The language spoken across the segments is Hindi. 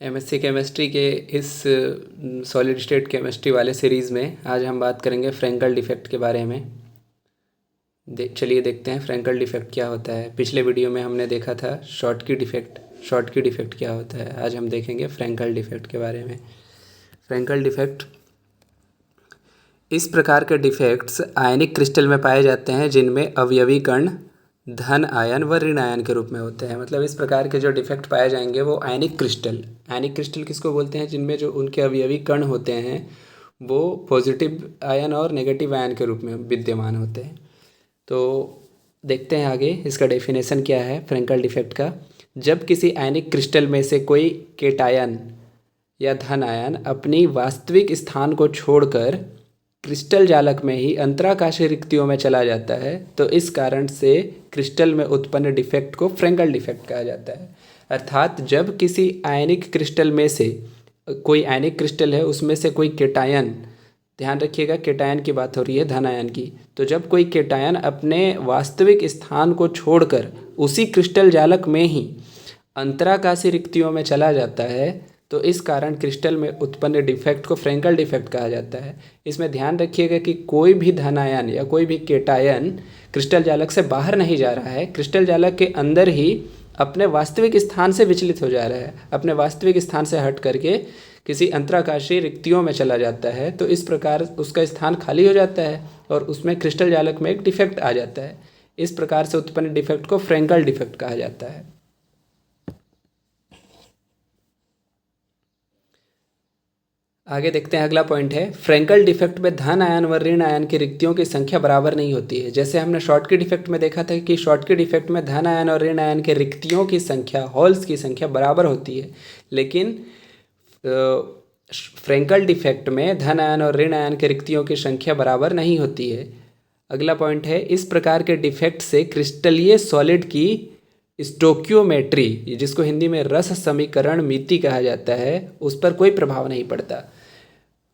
एमएससी केमिस्ट्री के इस सॉलिड स्टेट केमिस्ट्री वाले सीरीज़ में आज हम बात करेंगे फ्रेंकल डिफेक्ट के बारे में। चलिए देखते हैं फ्रेंकल डिफेक्ट क्या होता है। पिछले वीडियो में हमने देखा था शॉर्टकी डिफेक्ट क्या होता है। आज हम देखेंगे फ्रेंकल डिफेक्ट के बारे में। फ्रेंकल डिफेक्ट इस प्रकार के डिफेक्ट्स आयनिक क्रिस्टल में पाए जाते हैं जिनमें अवयवी कण धन आयन व ऋण आयन के रूप में होते हैं। मतलब इस प्रकार के जो डिफेक्ट पाए जाएंगे वो आयनिक क्रिस्टल किसको बोलते हैं, जिनमें जो उनके अवयवी कण होते हैं वो पॉजिटिव आयन और नेगेटिव आयन के रूप में विद्यमान होते हैं। तो देखते हैं आगे इसका डेफिनेशन क्या है फ्रेंकल डिफेक्ट का। जब किसी आयनिक क्रिस्टल में से कोई केटायन या धन आयन अपनी वास्तविक स्थान को छोड़कर क्रिस्टल जालक में ही अंतराकाशीय रिक्तियों में चला जाता है तो इस कारण से क्रिस्टल में उत्पन्न डिफेक्ट को फ्रेंकल डिफेक्ट कहा जाता है। अर्थात जब किसी आयनिक क्रिस्टल में से कोई आयनिक क्रिस्टल है उसमें से कोई केटायन, ध्यान रखिएगा केटायन की बात हो रही है धन आयन की, तो जब कोई केटायन अपने वास्तविक स्थान को छोड़कर उसी क्रिस्टल जालक में ही अंतराकाशीय रिक्तियों में चला जाता है तो इस कारण क्रिस्टल में उत्पन्न डिफेक्ट को फ्रेंकल डिफेक्ट कहा जाता है। इसमें ध्यान रखिएगा कि कोई भी धन आयन या कोई भी केटायन क्रिस्टल जालक से बाहर नहीं जा रहा है, क्रिस्टल जालक के अंदर ही अपने वास्तविक स्थान से विचलित हो जा रहा है, अपने वास्तविक स्थान से हट करके किसी अंतराकाशीय रिक्तियों में चला जाता है तो इस प्रकार उसका स्थान खाली हो जाता है और उसमें क्रिस्टल जालक में एक डिफेक्ट आ जाता है। इस प्रकार से उत्पन्न डिफेक्ट को फ्रेंकल डिफेक्ट कहा जाता है। आगे देखते हैं, अगला पॉइंट है फ्रेंकल डिफेक्ट में धन आयन व ऋण आयन की रिक्तियों की संख्या बराबर नहीं होती है। जैसे हमने शॉर्टकी डिफेक्ट में देखा था कि शॉर्टकी डिफेक्ट में धन आयन और ऋण आयन के रिक्तियों की संख्या, होल्स की संख्या बराबर होती है, लेकिन फ्रेंकल डिफेक्ट में धन आयन और ऋण आयन के रिक्तियों की संख्या बराबर नहीं होती है। अगला पॉइंट है इस प्रकार के डिफेक्ट से क्रिस्टलीय सॉलिड की स्टोक्योमेट्री, जिसको हिंदी में रस समीकरण मिति कहा जाता है, उस पर कोई प्रभाव नहीं पड़ता।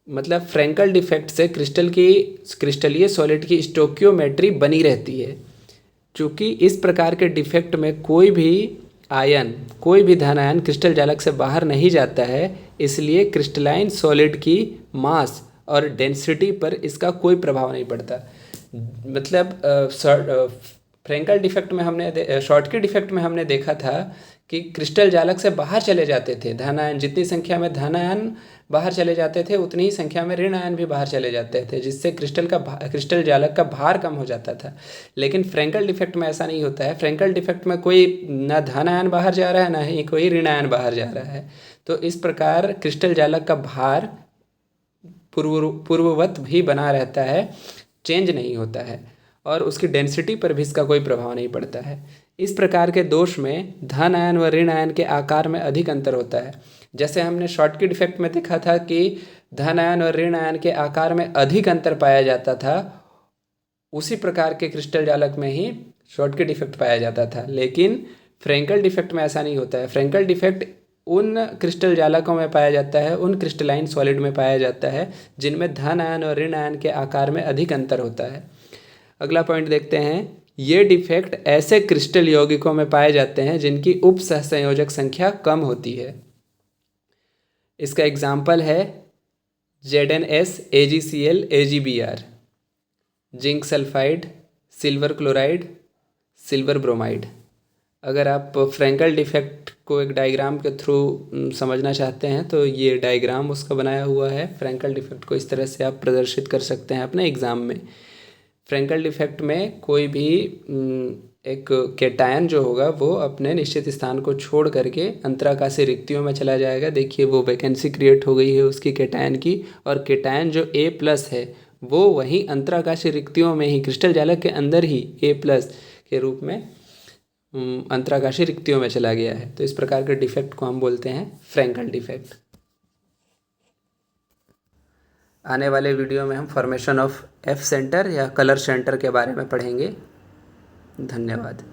मतलब फ्रेंकल डिफेक्ट से क्रिस्टलीय सॉलिड की स्टोक्योमेट्री बनी रहती है। चूँकि इस प्रकार के डिफेक्ट में कोई भी धन आयन क्रिस्टल जालक से बाहर नहीं जाता है, इसलिए क्रिस्टलाइन सॉलिड की मास और डेंसिटी पर इसका कोई प्रभाव नहीं पड़ता। मतलब फ्रेंकल डिफेक्ट में शॉर्टकी डिफेक्ट में हमने देखा था कि क्रिस्टल जालक से बाहर चले जाते थे धन आयन, जितनी संख्या में धन आयन बाहर चले जाते थे उतनी ही संख्या में ऋण आयन भी बाहर चले जाते थे, जिससे क्रिस्टल जालक का भार कम हो जाता था। लेकिन फ्रेंकल डिफेक्ट में ऐसा नहीं होता है। फ्रेंकल डिफेक्ट में कोई न धन आयन बाहर जा रहा है ना ही कोई ऋण आयन बाहर जा रहा है, तो इस प्रकार क्रिस्टल जालक का भार पूर्ववत भी बना रहता है, चेंज नहीं होता है और उसकी डेंसिटी पर भी इसका कोई प्रभाव नहीं पड़ता है। इस प्रकार के दोष में धन आयन व ऋण आयन के आकार में अधिक अंतर होता है। जैसे हमने शॉर्टकी डिफेक्ट में देखा था कि धन आयन और ऋण आयन के आकार में अधिक अंतर पाया जाता था, उसी प्रकार के क्रिस्टल जालक में ही शॉर्टकी डिफेक्ट पाया जाता था। लेकिन फ्रेंकल डिफेक्ट में ऐसा नहीं होता है। फ्रेंकल डिफेक्ट उन क्रिस्टल जालकों में पाया जाता है, उन क्रिस्टलाइन सॉलिड में पाया जाता है जिनमें धन आयन और ऋण आयन के आकार में अधिक अंतर होता है। अगला पॉइंट देखते हैं, ये डिफेक्ट ऐसे क्रिस्टल यौगिकों में पाए जाते हैं जिनकी उप सहसंयोजक संख्या कम होती है। इसका एग्जाम्पल है ZnS AgCl AgBr, zinc sulphide, silver chloride, silver bromide. अगर आप फ्रेंकल डिफेक्ट को एक डायग्राम के थ्रू समझना चाहते हैं तो ये डायग्राम उसका बनाया हुआ है। फ्रेंकल डिफेक्ट को इस तरह से आप प्रदर्शित कर सकते हैं अपने एग्ज़ाम में। फ्रेंकल डिफेक्ट में कोई भी एक केटायन जो होगा वो अपने निश्चित स्थान को छोड़ करके अंतराकाशीय रिक्तियों में चला जाएगा। देखिए वो वैकेंसी क्रिएट हो गई है उसकी केटायन की, और केटायन जो A+ है वो वहीं अंतराकाशीय रिक्तियों में ही क्रिस्टल जालक के अंदर ही A+ के रूप में अंतराकाशीय रिक्तियों में चला गया है। तो इस प्रकार के डिफेक्ट को हम बोलते हैं फ्रेंकल डिफेक्ट। आने वाले वीडियो में हम फॉर्मेशन ऑफ F सेंटर या कलर सेंटर के बारे में पढ़ेंगे। धन्यवाद।